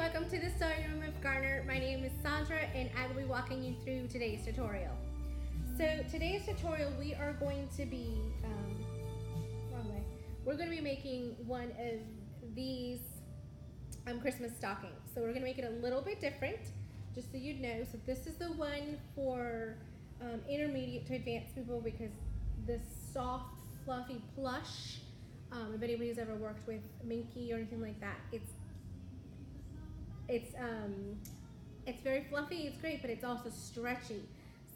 welcome to the sewing room with Garner. My name is Sandra and I will be walking you through today's tutorial. So today's tutorial we are going to be, we're going to be making one of these Christmas stockings. So we're going to make it a little bit different, just so you know. So this is the one for intermediate to advanced people, because this soft, fluffy plush, if anybody's ever worked with Minky or anything like that, it's very fluffy, it's great, but it's also stretchy.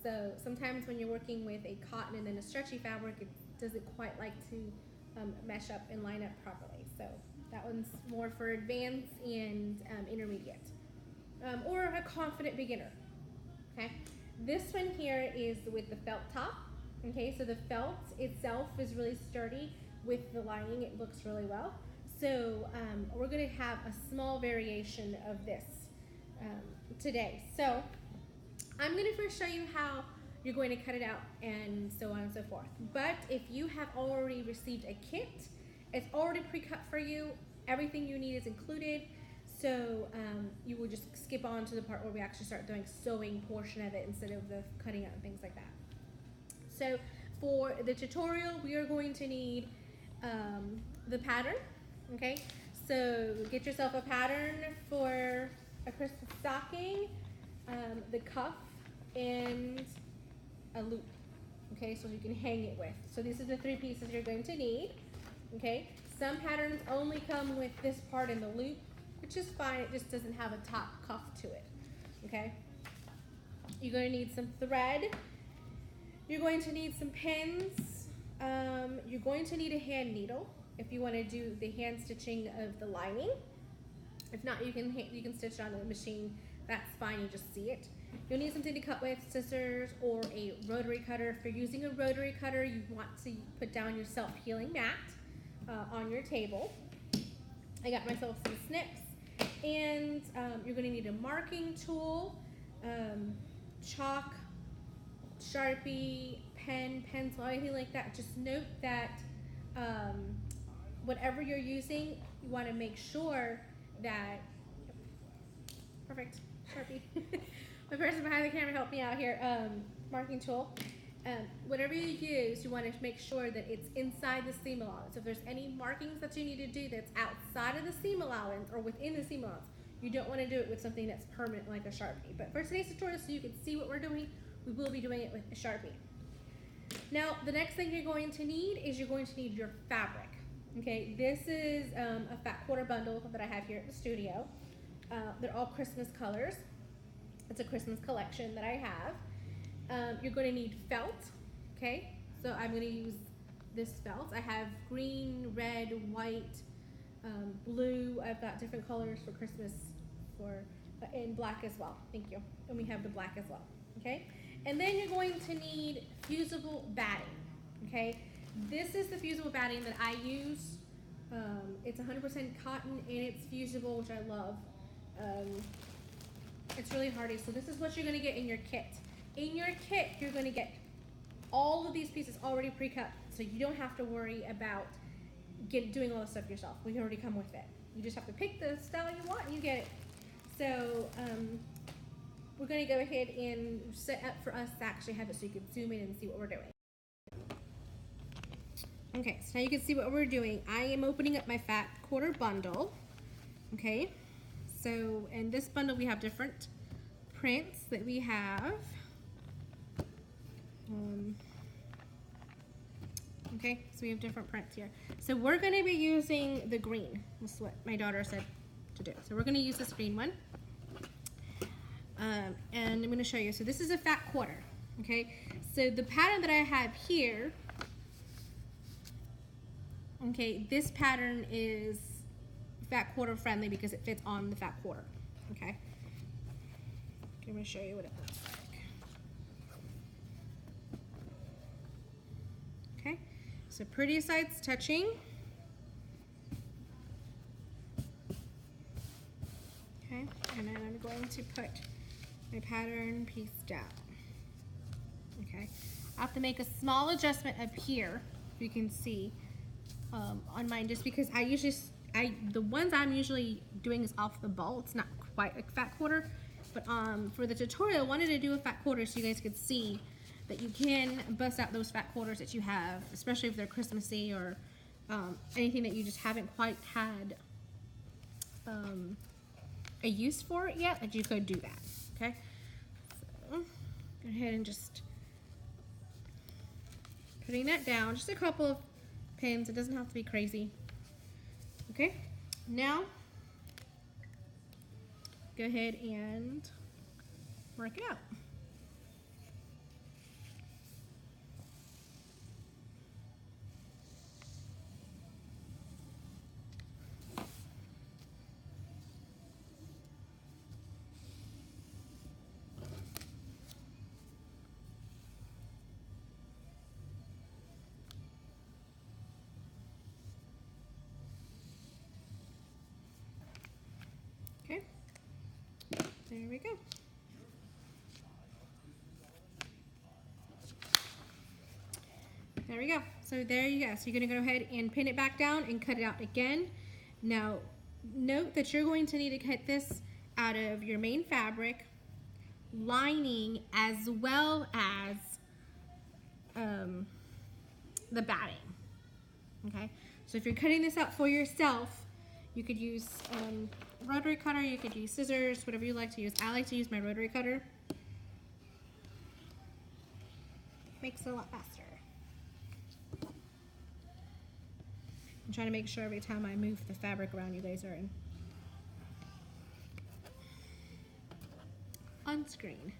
So sometimes when you're working with a cotton and then a stretchy fabric, it doesn't quite like to mesh up and line up properly. So that one's more for advanced and intermediate, or a confident beginner. Okay, this one here is with the felt top. Okay, so the felt itself is really sturdy. With the lining, it looks really well. So we're going to have a small variation of this today. So I'm going to first show you how you're going to cut it out and so on and so forth. But if you have already received a kit, it's already pre-cut for you. Everything you need is included. So you will just skip on to the part where we actually start doing sewing portion of it instead of the cutting out and things like that. So for the tutorial, we are going to need the pattern. Okay, so get yourself a pattern for a Christmas stocking, the cuff, and a loop. Okay, so you can hang it with. So these are the three pieces you're going to need. Okay, some patterns only come with this part in the loop, which is fine. It just doesn't have a top cuff to it. Okay, you're going to need some thread. You're going to need some pins. You're going to need a hand needle if you want to do the hand stitching of the lining. If not, you can stitch it on the machine. That's fine, you just see it. You'll need something to cut with, scissors or a rotary cutter. If you're using a rotary cutter, you want to put down your self-healing mat on your table. I got myself some snips, and you're going to need a marking tool, chalk, Sharpie, pen, pencil, anything like that. Just note that whatever you're using, you want to make sure that, perfect, Sharpie. My person behind the camera helped me out here. Marking tool. Whatever you use, you want to make sure that it's inside the seam allowance. So if there's any markings that you need to do that's outside of the seam allowance or within the seam allowance, you don't want to do it with something that's permanent like a Sharpie. But for today's tutorial, so you can see what we're doing, we will be doing it with a Sharpie. Now, the next thing you're going to need is you're going to need your fabric. Okay, this is a fat quarter bundle that I have here at the studio. They're all Christmas colors. It's a Christmas collection that I have. You're going to need felt. Okay, so I'm going to use this felt. I have green, red, white, blue. I've got different colors for Christmas, and black as well. Thank you. And we have the black as well. Okay. And then you're going to need fusible batting. Okay, this is the fusible batting that I use. It's 100% cotton and it's fusible, which I love. It's really hardy. So this is what you're going to get in your kit. In your kit, you're going to get all of these pieces already pre-cut, so you don't have to worry about doing all the stuff yourself. We already come with it. You just have to pick the style you want and you get it. So we're going to go ahead and set up for us to actually have it so you can zoom in and see what we're doing. Okay, so now you can see what we're doing. I am opening up my fat quarter bundle. Okay, so in this bundle we have different prints that we have. Okay, so we have different prints here. So we're going to be using the green. That's what my daughter said to do. So we're going to use this green one. And I'm going to show you. So this is a fat quarter. Okay, so the pattern that I have here, okay, this pattern is fat quarter friendly because it fits on the fat quarter. Okay, I'm going to show you what it looks like. Okay, so pretty sides touching. Okay, and then I'm going to put my pattern piece down. Okay, I have to make a small adjustment up here, you can see on mine, just because I the ones I'm usually doing is off the ball. It's not quite a fat quarter, but for the tutorial, I wanted to do a fat quarter so you guys could see that you can bust out those fat quarters that you have, especially if they're Christmassy or anything that you just haven't quite had a use for it yet, that you could do that. Okay, so go ahead and just putting that down, just a couple of pins. It doesn't have to be crazy. Okay, now go ahead and work it out. Okay, there we go. There we go. So there you go. So you're going to go ahead and pin it back down and cut it out again. Now, note that you're going to need to cut this out of your main fabric, lining, as well as the batting. Okay? So if you're cutting this out for yourself, you could use rotary cutter, you could use scissors, whatever you like to use. I like to use my rotary cutter. Makes it a lot faster. I'm trying to make sure every time I move the fabric around, you guys are on screen.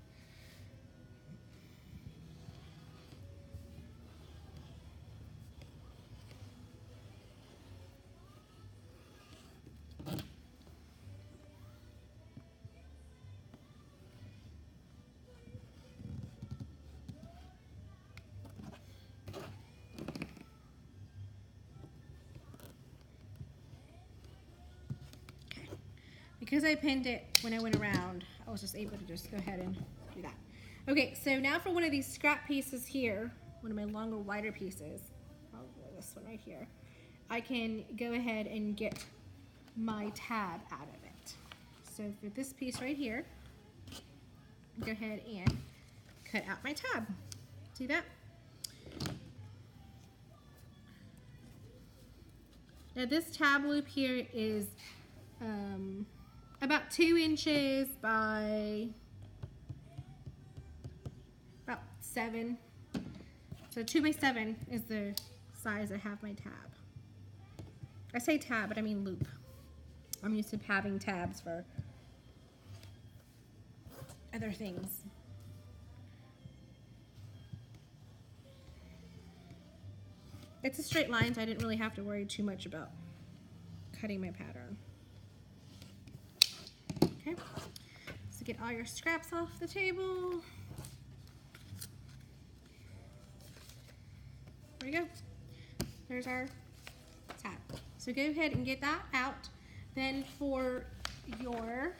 Because I pinned it when I went around, I was just able to just go ahead and do that. Okay, so now for one of these scrap pieces here, one of my longer, wider pieces, probably this one right here, I can go ahead and get my tab out of it. So for this piece right here, go ahead and cut out my tab. See that? Now this tab loop here is about 2 inches by about 7. So 2 by 7 is the size I have my tab. I say tab, but I mean loop. I'm used to having tabs for other things. It's a straight line, so I didn't really have to worry too much about cutting my pattern. Okay, so get all your scraps off the table. There we go. There's our tab. So go ahead and get that out. Then for your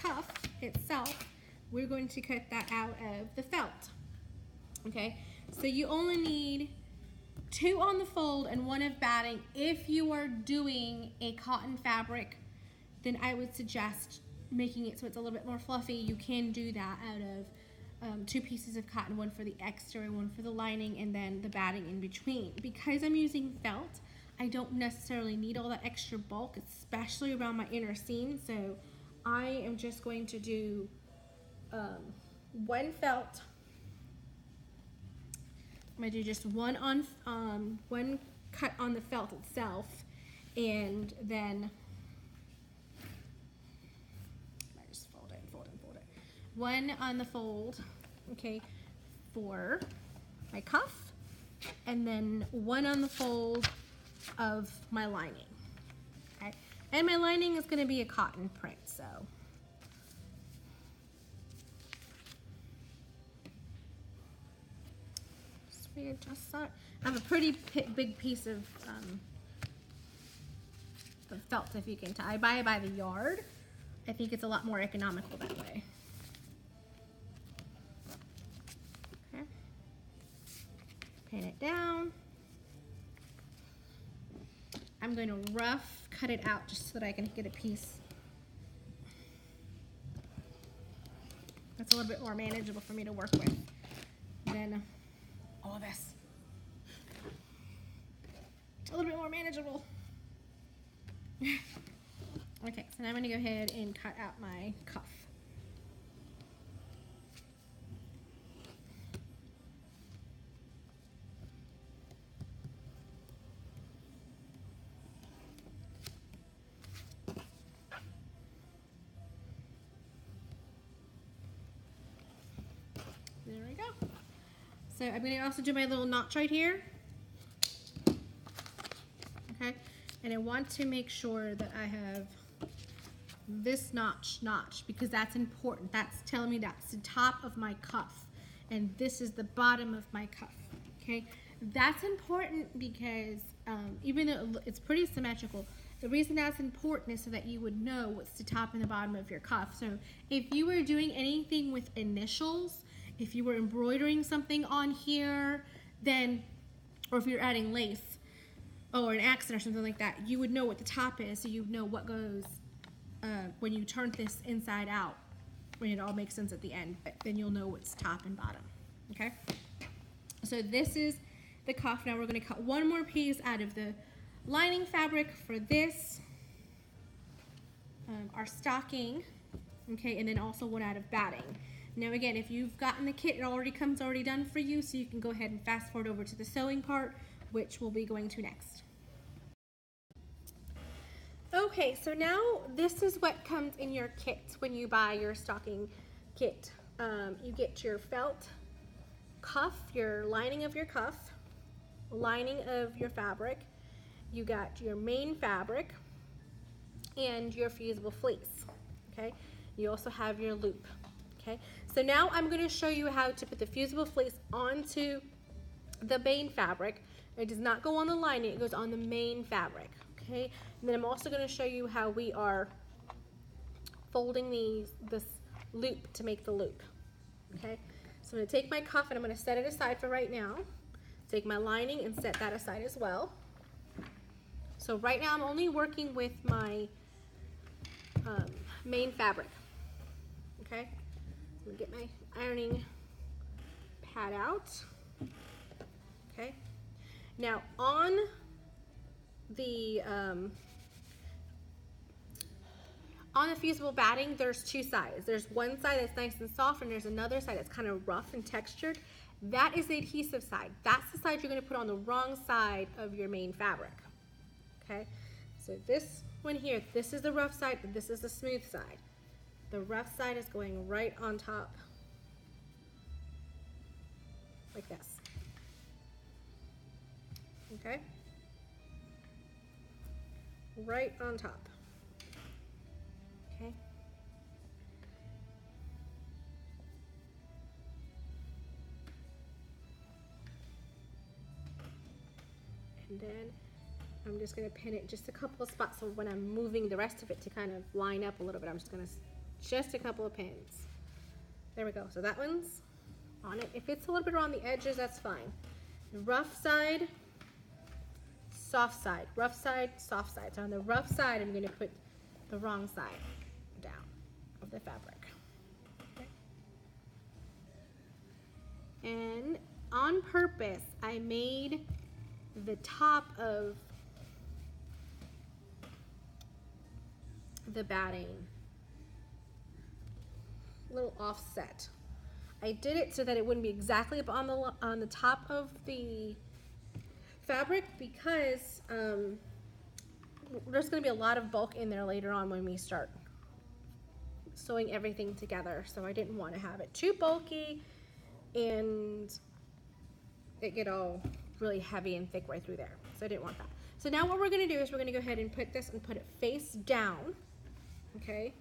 cuff itself, we're going to cut that out of the felt. Okay, so you only need 2 on the fold and 1 of batting. If you are doing a cotton fabric, then I would suggest making it so it's a little bit more fluffy. You can do that out of 2 pieces of cotton, 1 for the exterior, 1 for the lining, and then the batting in between. Because I'm using felt, I don't necessarily need all that extra bulk, especially around my inner seam. So I am just going to do 1 felt. I'm gonna do just one cut on the felt itself, and then I just fold it, fold it, fold it. 1 on the fold, okay, for my cuff, and then 1 on the fold of my lining. Okay, and my lining is gonna be a cotton print, so. Readjust that. I have a pretty big piece of felt, if you can tell. I buy it by the yard. I think it's a lot more economical that way. Okay. Pin it down. I'm going to rough cut it out just so that I can get a piece that's a little bit more manageable for me to work with than all this. A little bit more manageable. Okay, so now I'm going to go ahead and cut out my cuff. There we go. So I'm going to also do my little notch right here. Okay, and I want to make sure that I have this notch because that's important. That's telling me that's the top of my cuff and this is the bottom of my cuff. Okay, that's important because even though it's pretty symmetrical, the reason that's important is so that you would know what's the top and the bottom of your cuff. So if you were doing anything with initials, if you were embroidering something on here, then, or if you're adding lace or an accent or something like that, you would know what the top is, so you know what goes when you turn this inside out, when it all makes sense at the end, then you'll know what's top and bottom, okay? So this is the cuff. Now we're gonna cut one more piece out of the lining fabric for this, our stocking, okay, and then also one out of batting. Now again, if you've gotten the kit, it already comes done for you, so you can go ahead and fast forward over to the sewing part, which we'll be going to next. Okay, so now this is what comes in your kit when you buy your stocking kit. You get your felt cuff, your lining of your cuff, lining of your fabric, you got your main fabric, and your fusible fleece, okay? You also have your loop, okay? So now I'm gonna show you how to put the fusible fleece onto the main fabric. It does not go on the lining, it goes on the main fabric, okay? And then I'm also gonna show you how we are folding this loop to make the loop, okay? So I'm gonna take my cuff and I'm gonna set it aside for right now. Take my lining and set that aside as well. So right now I'm only working with my main fabric, okay? I'm gonna get my ironing pad out, okay? Now on the fusible batting, there's two sides. There's one side that's nice and soft and there's another side that's kind of rough and textured. That is the adhesive side. That's the side you're gonna put on the wrong side of your main fabric, okay? So this one here, this is the rough side and this is the smooth side. The rough side is going right on top, like this, okay? Right on top, okay? And then I'm just gonna pin it just a couple of spots, so when I'm moving the rest of it to kind of line up a little bit, I'm just a couple of pins. There we go, so that one's on it. If it's a little bit around the edges, that's fine. The rough side, soft side, rough side, soft side. So on the rough side, I'm gonna put the wrong side down of the fabric. Okay. And on purpose, I made the top of the batting a little offset. I did it so that it wouldn't be exactly up on the top of the fabric because there's going to be a lot of bulk in there later on when we start sewing everything together. So I didn't want to have it too bulky and it get all really heavy and thick right through there. So I didn't want that. So now what we're going to do is we're going to go ahead and put this and put it face down. Okay.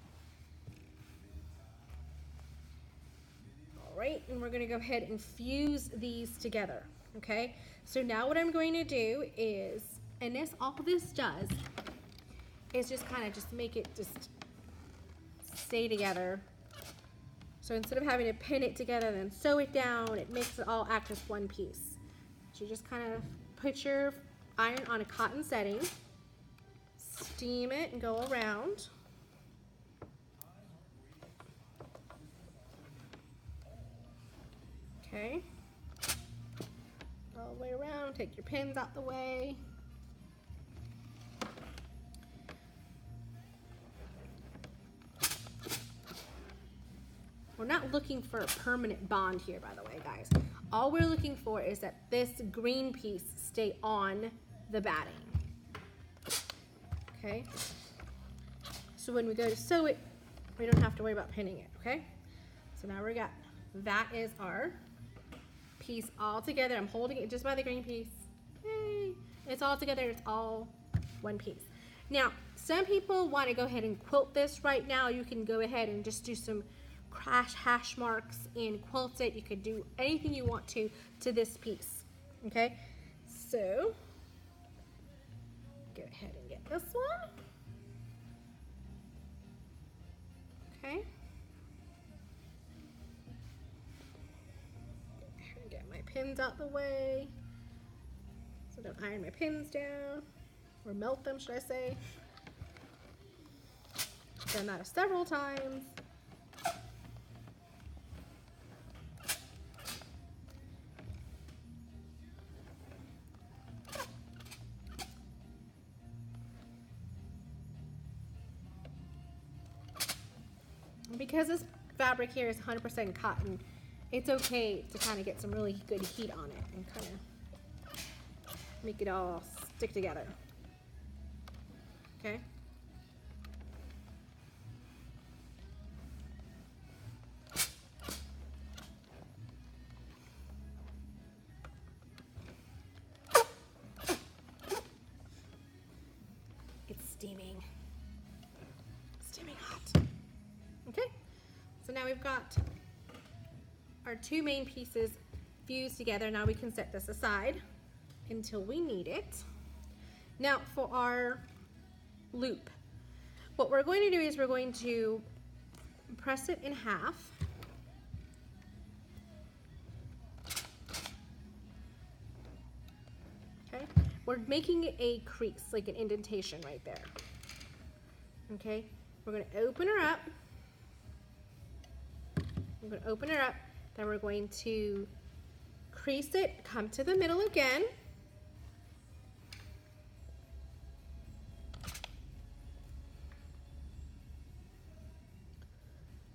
All right, and we're going to go ahead and fuse these together. Okay. So now what I'm going to do is, and all this does is just kind of just make it just stay together. So instead of having to pin it together and then sew it down, it makes it all act as one piece. So you just kind of put your iron on a cotton setting, steam it and go around. Okay. All the way around, take your pins out the way. We're not looking for a permanent bond here, by the way, guys. All we're looking for is that this green piece stay on the batting. Okay? So when we go to sew it, we don't have to worry about pinning it, okay? So now we got, that is our piece all together. I'm holding it just by the green piece. Yay! It's all together, it's all one piece. Now, some people want to go ahead and quilt this right now. You can go ahead and just do some crash hash marks and quilt it. You could do anything you want to this piece. Okay, so go ahead and get this one. Okay, get my pins out the way so don't iron my pins down, or melt them, should I say. Done that several times. Because this fabric here is 100% cotton, it's okay to kind of get some really good heat on it and kind of make it all stick together. Okay? It's steaming. Steaming hot. Okay, so now we've got our two main pieces fused together. Now we can set this aside until we need it. Now for our loop, what we're going to do is we're going to press it in half. Okay, we're making a crease, like an indentation right there. Okay, we're going to open her up. I'm going to open her up, then we're going to crease it, come to the middle again.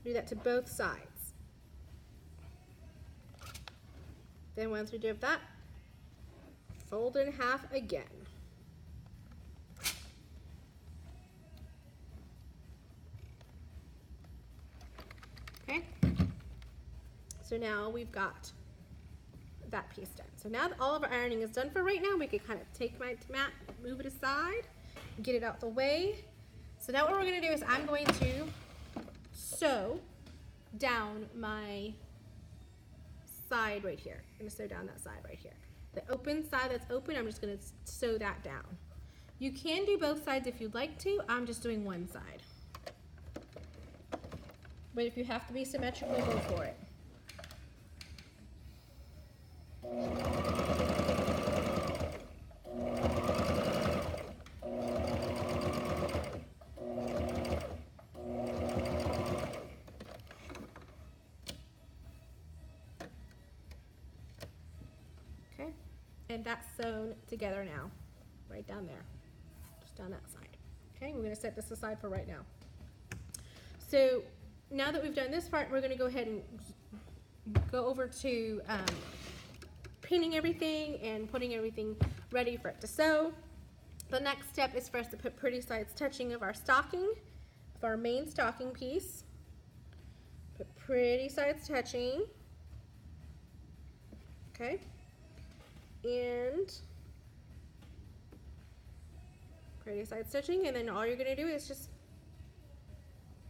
Do that to both sides. Then once we do that, fold it in half again. Okay? So now we've got that piece done. So now that all of our ironing is done for right now, we can kind of take my mat, move it aside, get it out the way. So now what we're going to do is I'm going to sew down my side right here. I'm going to sew down that side right here. The open side that's open, I'm just going to sew that down. You can do both sides if you'd like to. I'm just doing one side. But if you have to be symmetrical, go for it. Okay, and that's sewn together now, right down there, just down that side. Okay, we're going to set this aside for right now. So now that we've done this part, we're going to go ahead and go over to pinning everything and putting everything ready for it to sew. The next step is for us to put pretty sides touching of our stocking, of our main stocking piece. Put pretty sides touching. Okay. And pretty sides touching, and then all you're going to do is just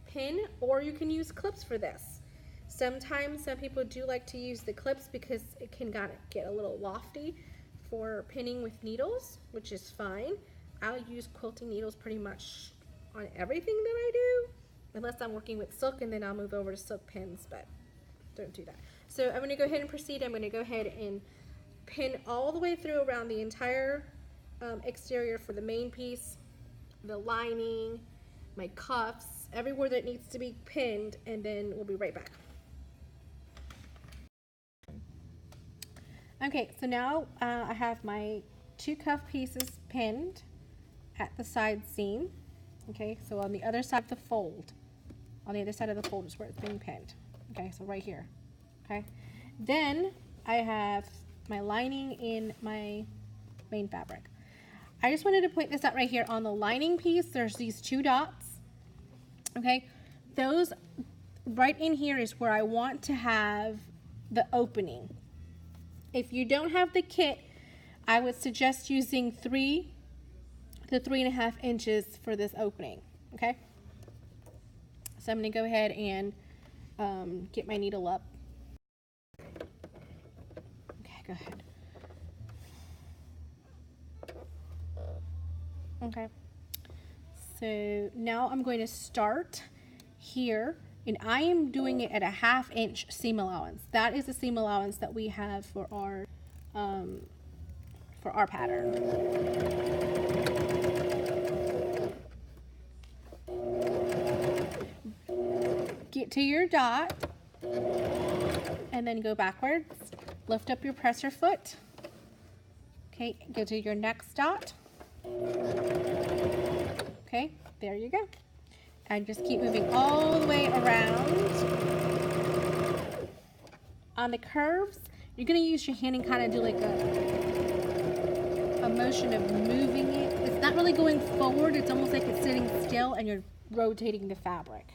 pin, or you can use clips for this. Sometimes some people do like to use the clips because it can get a little lofty for pinning with needles, which is fine. I'll use quilting needles pretty much on everything that I do, unless I'm working with silk, and then I'll move over to silk pins, but don't do that. So I'm going to go ahead and proceed. I'm going to go ahead and pin all the way through around the entire exterior for the main piece, the lining, my cuffs, everywhere that needs to be pinned, and then we'll be right back. Okay, so now I have my 2 cuff pieces pinned at the side seam. Okay, so on the other side of the fold, on the other side of the fold is where it's being pinned. Okay, so right here. Okay, then I have my lining in my main fabric. I just wanted to point this out right here on the lining piece. There's these 2 dots. Okay, those right in here is where I want to have the opening. If you don't have the kit, I would suggest using 3 to 3.5 inches for this opening. Okay, so I'm going to go ahead and get my needle up. Okay, go ahead. Okay, so now I'm going to start here, and I am doing it at a 1/2 inch seam allowance. That is the seam allowance that we have for our pattern. Get to your dot, and then go backwards. Lift up your presser foot. Okay, go to your next dot. Okay, there you go. And just keep moving all the way around. On the curves, you're going to use your hand and kind of do like a motion of moving it. It's not really going forward. It's almost like it's sitting still and you're rotating the fabric.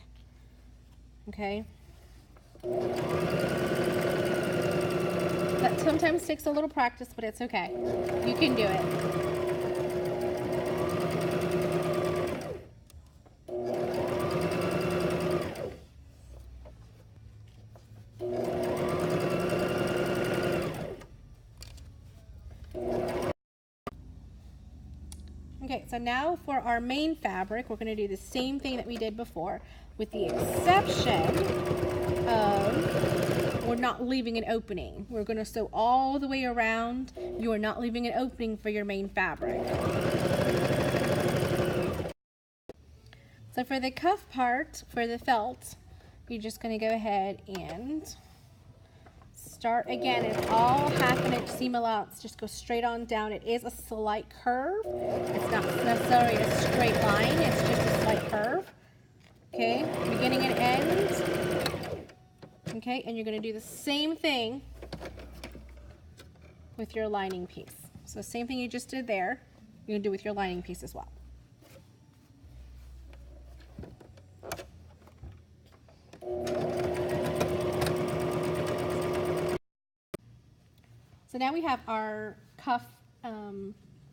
Okay. That sometimes takes a little practice, but it's okay. You can do it. Okay, so now for our main fabric, we're going to do the same thing that we did before, with the exception of we're not leaving an opening. We're going to sew all the way around. You are not leaving an opening for your main fabric. So for the cuff part, for the felt, you're just going to go ahead and start again. It's all 1/2 inch seam allowance. Just go straight on down. It is a slight curve. It's not necessarily a straight line. It's just a slight curve. Okay, beginning and end. Okay, and you're going to do the same thing with your lining piece. So same thing you just did there, you're going to do with your lining piece as well. So now we have our cuff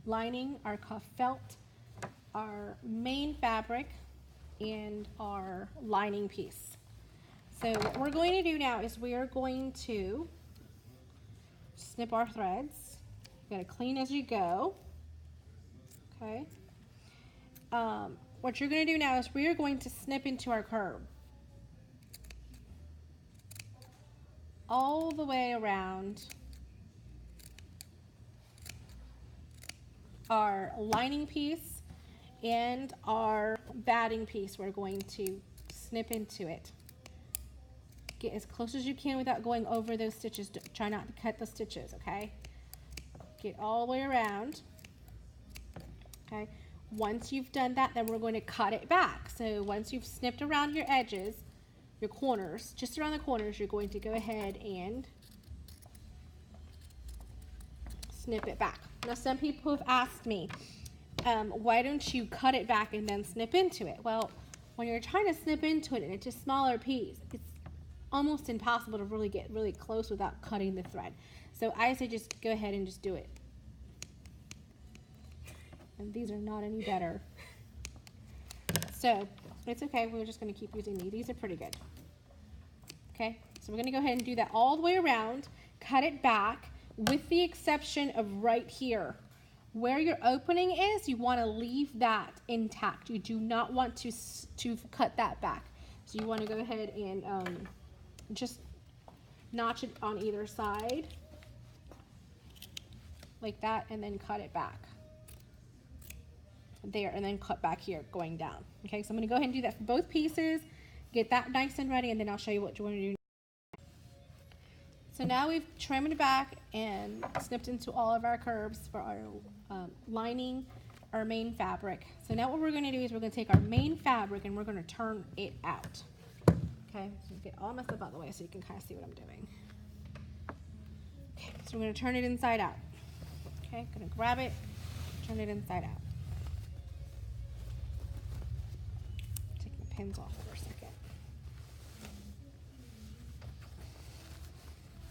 lining, our cuff felt, our main fabric, and our lining piece. So what we're going to do now is we are going to snip our threads. You gotta clean as you go. Okay. What you're going to do now is we are going to snip into our curve all the way around our lining piece and our batting piece. We're going to snip into it. Get as close as you can without going over those stitches. Try not to cut the stitches, okay? Get all the way around. Okay. Once you've done that, then we're going to cut it back. So once you've snipped around your edges, your corners, just around the corners, you're going to go ahead and snip it back. Now some people have asked me, why don't you cut it back and then snip into it? Well, when you're trying to snip into it and it's a smaller piece, it's almost impossible to really get really close without cutting the thread. So I say just go ahead and just do it. And these are not any better. So it's okay, we're just going to keep using these. These are pretty good. Okay, so we're going to go ahead and do that all the way around, cut it back, with the exception of right here. Where your opening is, you want to leave that intact. You do not want to cut that back. So you want to go ahead and just notch it on either side. like that, and then cut it back there, and then cut back here going down. Okay, so I'm going to go ahead and do that for both pieces, get that nice and ready, and then I'll show you what you want to do. So now we've trimmed back and snipped into all of our curves for our lining our main fabric. So now what we're going to do is we're going to take our main fabric and we're going to turn it out. Okay, so get all my stuff out of the way so you can kind of see what I'm doing. Okay, so we're going to turn it inside out. Okay, going to grab it, turn it inside out. Take the pins off for a second.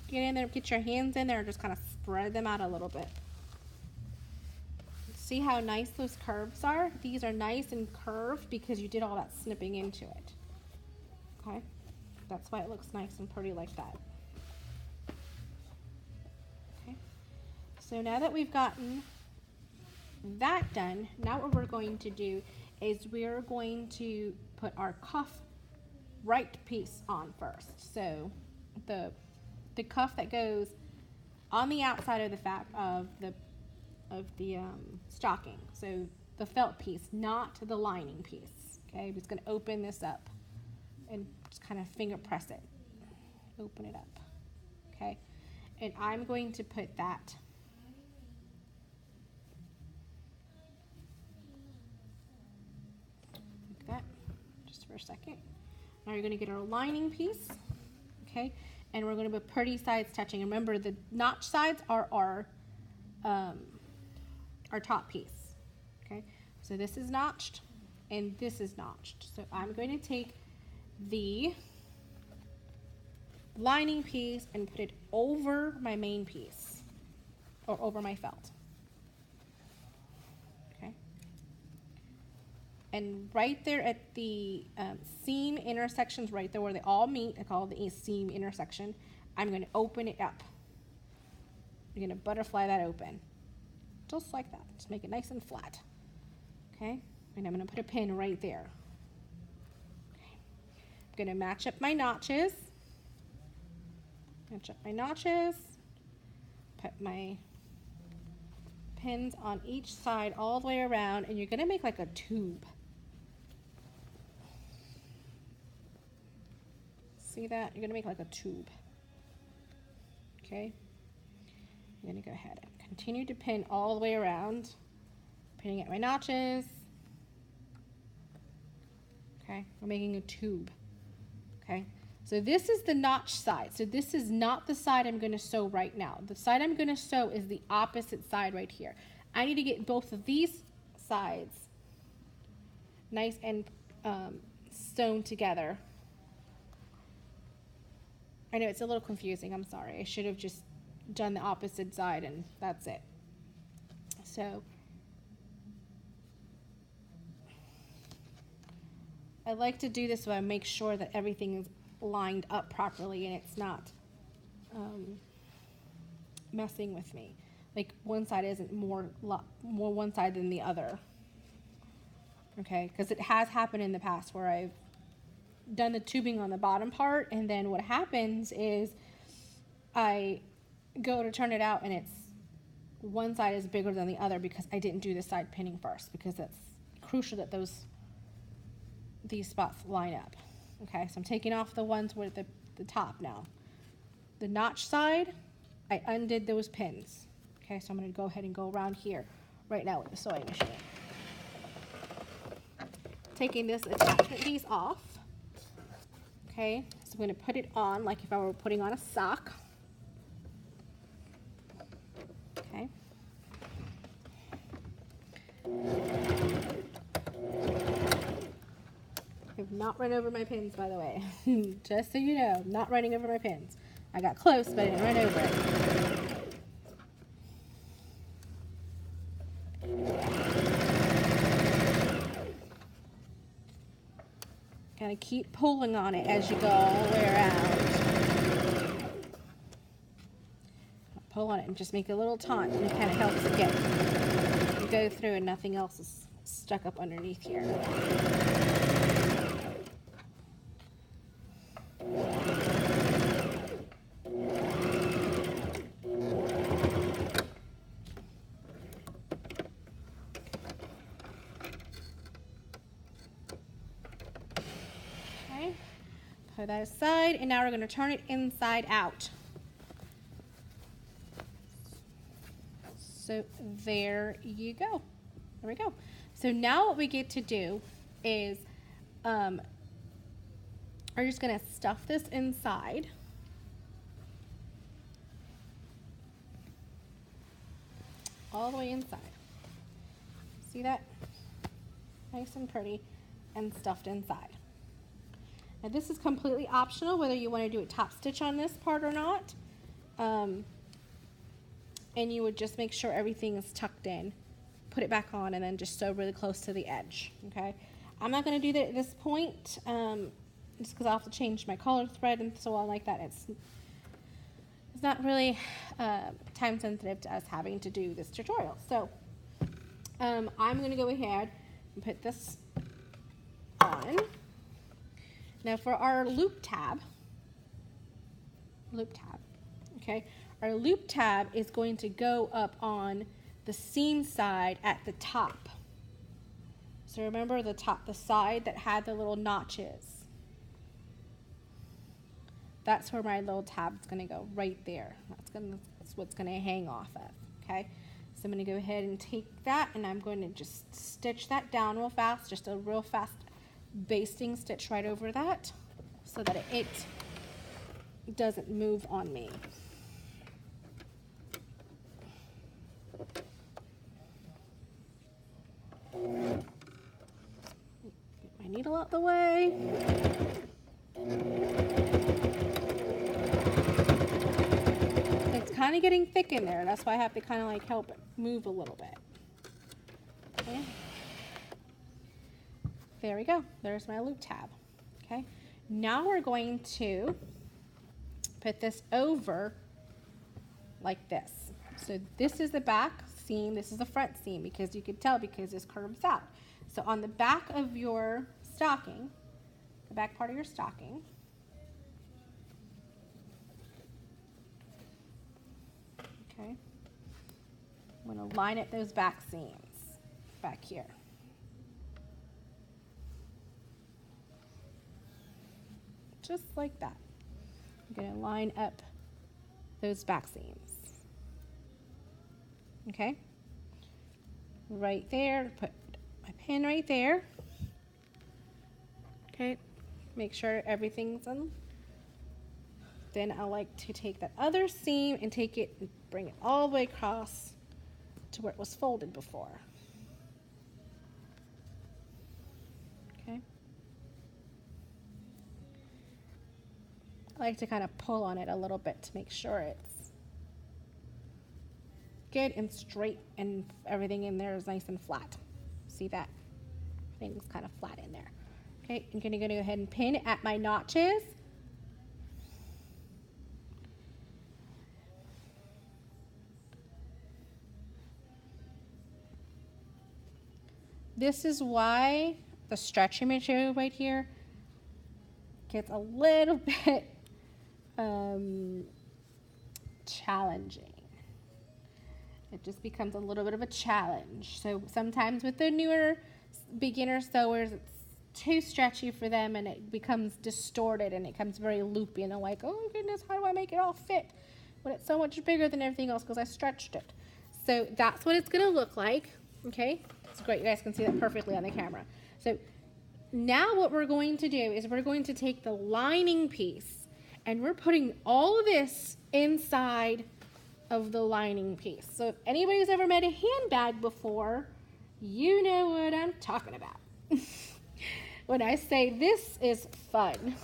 Get in there, get your hands in there, and just kind of spread them out a little bit. See how nice those curves are? These are nice and curved because you did all that snipping into it. Okay, that's why it looks nice and pretty like that. Okay, so now that we've gotten that done, now what we're going to do is we're going to put our cuff right piece on first. So the cuff that goes on the outside of the stocking, so the felt piece, not the lining piece. Okay, I'm just going to open this up and just kind of finger press it, open it up. Okay, and I'm going to put that like that just for a second. Now you're going to get our lining piece. Okay, and we're going to put pretty sides touching. Remember, the notch sides are our top piece. Okay, so this is notched and this is notched. So I'm going to take the lining piece and put it over my main piece, or over my felt. Okay, and right there at the seam intersections, right there where they all meet, I call it the seam intersection, I'm going to open it up. I'm going to butterfly that open, just like that. Just make it nice and flat. Okay, and I'm going to put a pin right there. Okay. I'm going to match up my notches. Put my pins on each side all the way around, and you're going to make like a tube. See that? You're going to make like a tube. Okay, I'm going to go ahead and continue to pin all the way around, pinning at my notches. Okay, we're making a tube. Okay, so this is the notch side. So this is not the side I'm going to sew right now. The side I'm going to sew is the opposite side right here. I need to get both of these sides nice and sewn together. I know it's a little confusing, I'm sorry. I should have just done the opposite side and that's it. So I like to do this so I make sure that everything is lined up properly and it's not messing with me. Like one side isn't more one side than the other. Okay, because it has happened in the past where I've done the tubing on the bottom part, and then what happens is I go to turn it out and it's one side is bigger than the other because I didn't do the side pinning first, because that's crucial that these spots line up. Okay, so I'm taking off the ones with the top now. The notch side, I undid those pins. Okay, so I'm going to go ahead and go around here right now with the sewing machine. Taking this attachment piece off. Okay, so I'm going to put it on like if I were putting on a sock. Okay. I've not run over my pins, by the way. Just so you know, I'm not running over my pins. I got close, but I didn't run over it. Gotta keep pulling on it as you go all the way around. Pull on it and just make a little taunt, and it kind of helps it get, you go through and nothing else is stuck up underneath here. Put that aside, and now we're going to turn it inside out. So there you go. There we go. So now what we get to do is we're just going to stuff this inside. All the way inside. See that? Nice and pretty and stuffed inside. Now this is completely optional whether you want to do a top stitch on this part or not. And you would just make sure everything is tucked in. Put it back on and then just sew really close to the edge. Okay? I'm not going to do that at this point just because I'll have to change my collar thread and so on like that. It's not really time sensitive to us having to do this tutorial. So I'm going to go ahead and put this on. Now for our loop tab, okay, our loop tab is going to go up on the seam side at the top. So remember the side that had the little notches. That's where my little tab is going to go, right there. That's what's going to hang off of, okay? So I'm going to go ahead and take that, and I'm going to just stitch that down real fast, just a real fast basting stitch right over that so that it doesn't move on me. Get my needle out the way. It's kind of getting thick in there. That's why I have to kind of like help it move a little bit. Okay. There we go. There's my loop tab. Okay. Now we're going to put this over like this. So this is the back seam. This is the front seam because you could tell because this curves out. So on the back of your stocking, the back part of your stocking, okay, I'm going to line up those back seams back here. Just like that. I'm going to line up those back seams. Okay? Right there, put my pin right there. Okay, make sure everything's on. Then I like to take that other seam and take it and bring it all the way across to where it was folded before. Okay. I like to kind of pull on it a little bit to make sure it's good and straight and everything in there is nice and flat. See that? Everything's kind of flat in there. Okay, I'm going to go ahead and pin at my notches. This is why the stretchy material right here gets a little bit challenging. It just becomes a little bit of a challenge. So sometimes with the newer beginner sewers, it's too stretchy for them and it becomes distorted and it becomes very loopy and they're like, oh goodness, how do I make it all fit when it's so much bigger than everything else because I stretched it. So that's what it's going to look like. Okay, it's great. You guys can see that perfectly on the camera. So now what we're going to do is we're going to take the lining piece and we're putting all of this inside of the lining piece. So if anybody's ever made a handbag before, you know what I'm talking about. When I say this is fun.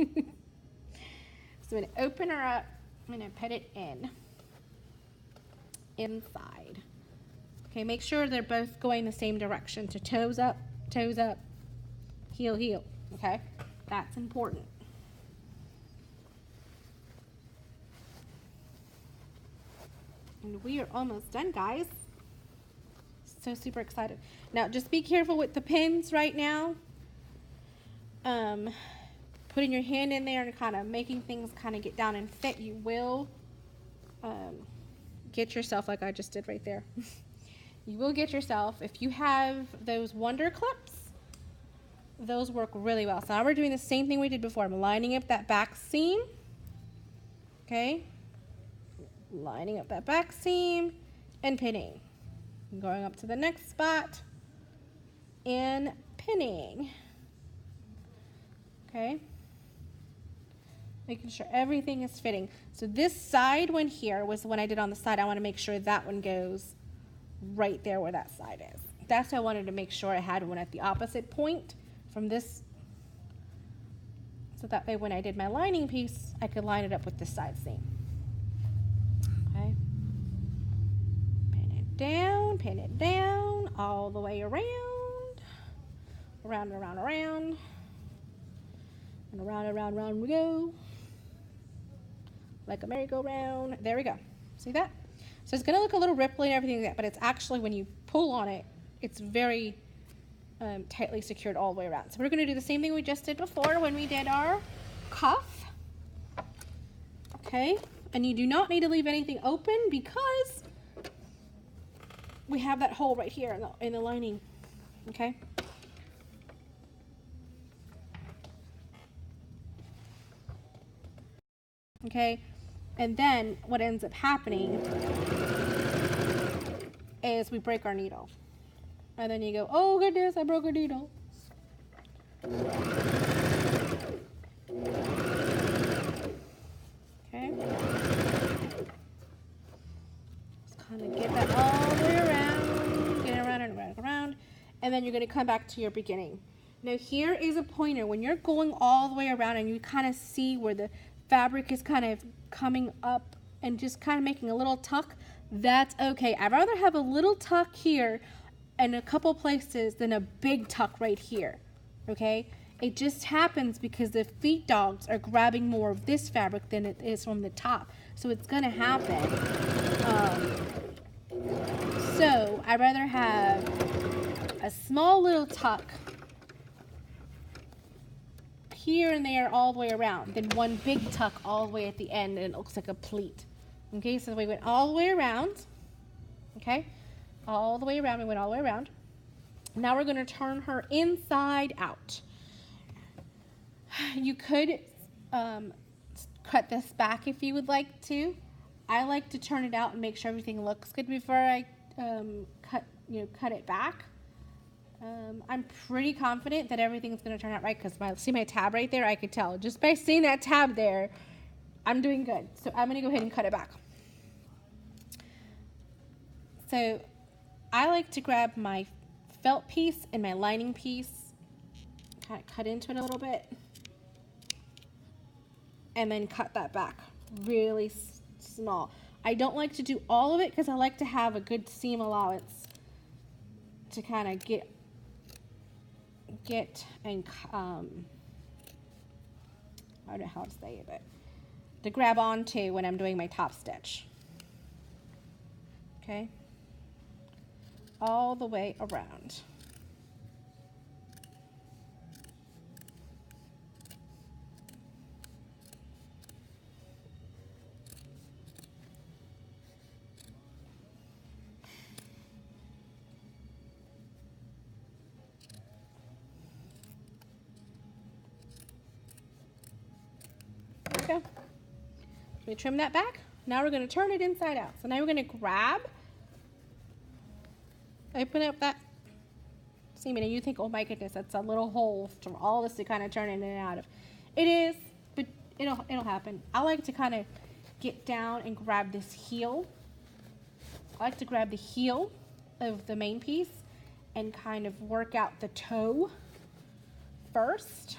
So I'm going to open her up. I'm going to put it inside. Okay, make sure they're both going the same direction. So toes up, heel, heel. Okay, that's important. And we are almost done, guys. So super excited. Now, just be careful with the pins right now. Putting your hand in there and kind of making things kind of get down and fit. You will get yourself, like I just did right there. You will get yourself, if you have those Wonder Clips, those work really well. So now we're doing the same thing we did before. I'm lining up that back seam. Okay. Lining up that back seam and pinning. I'm going up to the next spot and pinning. Okay. Making sure everything is fitting. So this side one here was the one I did on the side. I want to make sure that one goes right there where that side is. That's why I wanted to make sure I had one at the opposite point from this, so that way when I did my lining piece, I could line it up with this side seam. Okay. Pin it down, all the way around, around and around, around, and around and around, around we go, like a merry-go-round. There we go. See that? So it's going to look a little ripply and everything like that, but it's actually, when you pull on it, it's very tightly secured all the way around. So we're going to do the same thing we just did before when we did our cuff. Okay, and you do not need to leave anything open because we have that hole right here in the lining. Okay. Okay, and then what ends up happening is we break our needle. And then you go, oh goodness, I broke a needle. Okay. Just kind of get that all the way around, get it around and around and around, and then you're going to come back to your beginning. Now here is a pointer. When you're going all the way around and you kind of see where the fabric is kind of coming up and just kind of making a little tuck, that's okay. I'd rather have a little tuck here and a couple places than a big tuck right here. Okay, it just happens because the feet dogs are grabbing more of this fabric than it is from the top, so it's gonna happen. So I'd rather have a small little tuck here and there all the way around than one big tuck all the way at the end and it looks like a pleat. Okay, so we went all the way around. Okay, all the way around, we went all the way around. Now we're going to turn her inside out. You could cut this back if you would like to. I like to turn it out and make sure everything looks good before I cut it back. I'm pretty confident that everything's going to turn out right because see my tab right there? I could tell just by seeing that tab there, I'm doing good. So I'm going to go ahead and cut it back. So I like to grab my felt piece and my lining piece, kind of cut into it a little bit, and then cut that back really small. I don't like to do all of it because I like to have a good seam allowance to kind of get and I don't know how to say it, but to grab onto when I'm doing my top stitch. Okay, all the way around. Go. We trim that back. Now we're going to turn it inside out. So now we're going to grab, open up that seam, and you think, oh my goodness, that's a little hole for all this to kind of turn in and out of. It is, but it'll happen. I like to kind of get down and grab this heel. I like to grab the heel of the main piece and kind of work out the toe first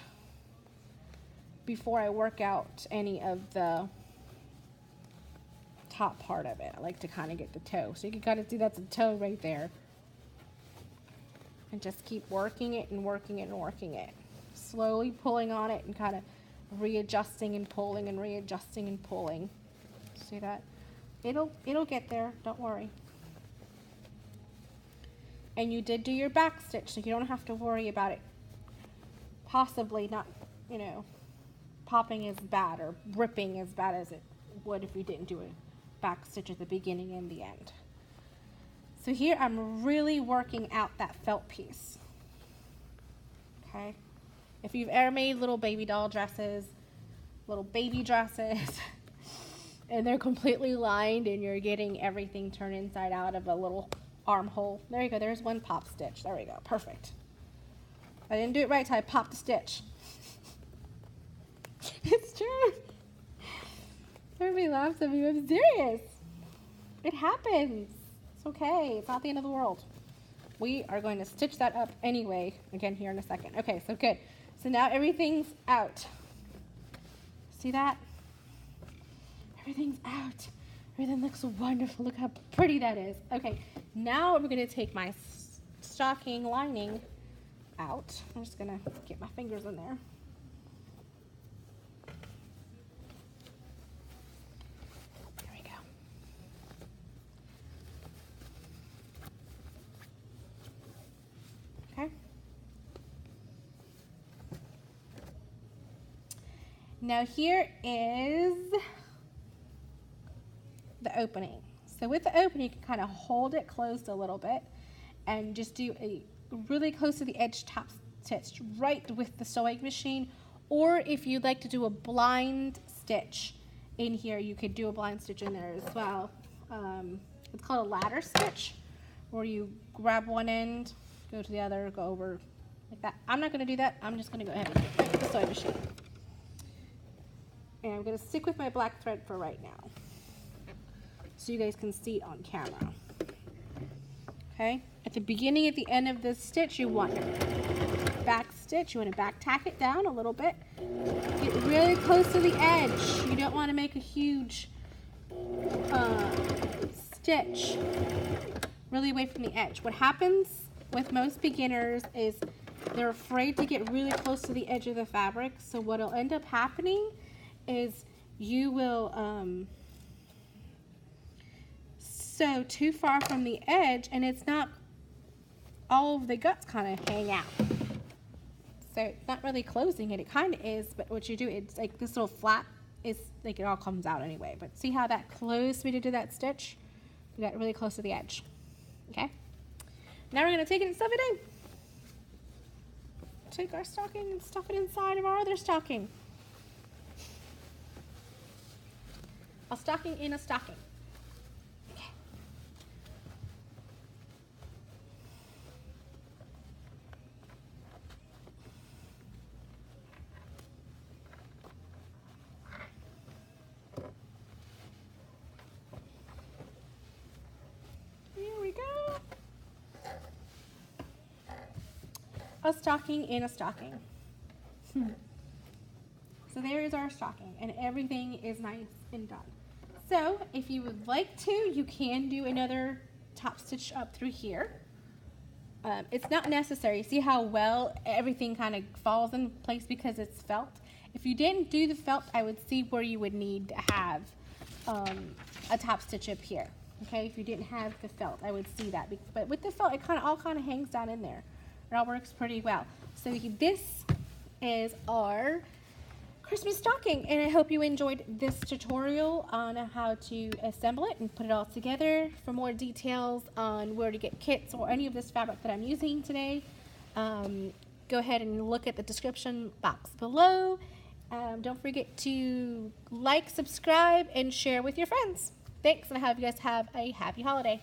before I work out any of the top part of it. I like to kind of get the toe. So you can kind of see that's a toe right there. And just keep working it and working it and working it. Slowly pulling on it and kind of readjusting and pulling and readjusting and pulling. See that? It'll get there, don't worry. And you did do your back stitch, so you don't have to worry about it possibly not, popping as bad or ripping as bad as it would if you didn't do a back stitch at the beginning and the end. So here I'm really working out that felt piece. okay? If you've ever made little baby doll dresses, little baby dresses, and they're completely lined and you're getting everything turned inside out of a little armhole. There you go, there's one pop stitch. There we go, perfect. I didn't do it right till I popped the stitch. It's true. Everybody laughs at me, I'm serious. It happens. It's okay, it's not the end of the world. We are going to stitch that up anyway, again here in a second. Okay, so good. So now everything's out. See that? Everything's out. Everything looks wonderful. Look how pretty that is. Okay, now we're going to take my stocking lining out. I'm just going to get my fingers in there. There we go. Okay. Now here is the opening. So with the opening, you can kind of hold it closed a little bit and just do a really close to the edge top stitch right with the sewing machine. Or if you'd like to do a blind stitch in here, you could do a blind stitch in there as well. It's called a ladder stitch, where you grab one end, go to the other, go over like that. I'm not going to do that. I'm just going to go ahead and do it right with the sewing machine. And I'm going to stick with my black thread for right now, so you guys can see it on camera. Okay, at the beginning, at the end of this stitch, you want your back stitch. You want to back tack it down a little bit. Get really close to the edge. You don't want to make a huge stitch really away from the edge. What happens with most beginners is they're afraid to get really close to the edge of the fabric. So what will end up happening is you will sew too far from the edge, and it's not, all of the guts kind of hang out. So it's not really closing it. It kind of is, but what you do, it's like this little flap is like it all comes out anyway. But see how that close we did to that stitch? We got really close to the edge. Okay. Now we're gonna take it and stuff it in. Take our stocking and stuff it inside of our other stocking. A stocking in a stocking. Okay. Here we go. A stocking in a stocking. So there is our stocking, and everything is nice and done. So if you would like to, you can do another top stitch up through here. It's not necessary. See how well everything kind of falls in place because it's felt? If you didn't do the felt, I would see where you would need to have a top stitch up here. Okay, if you didn't have the felt, I would see that. But with the felt, it all kind of hangs down in there. It all works pretty well. So this is our Christmas stocking, and I hope you enjoyed this tutorial on how to assemble it and put it all together. For more details on where to get kits or any of this fabric that I'm using today, go ahead and look at the description box below. Don't forget to like, subscribe, and share with your friends. Thanks, and I hope you guys have a happy holiday.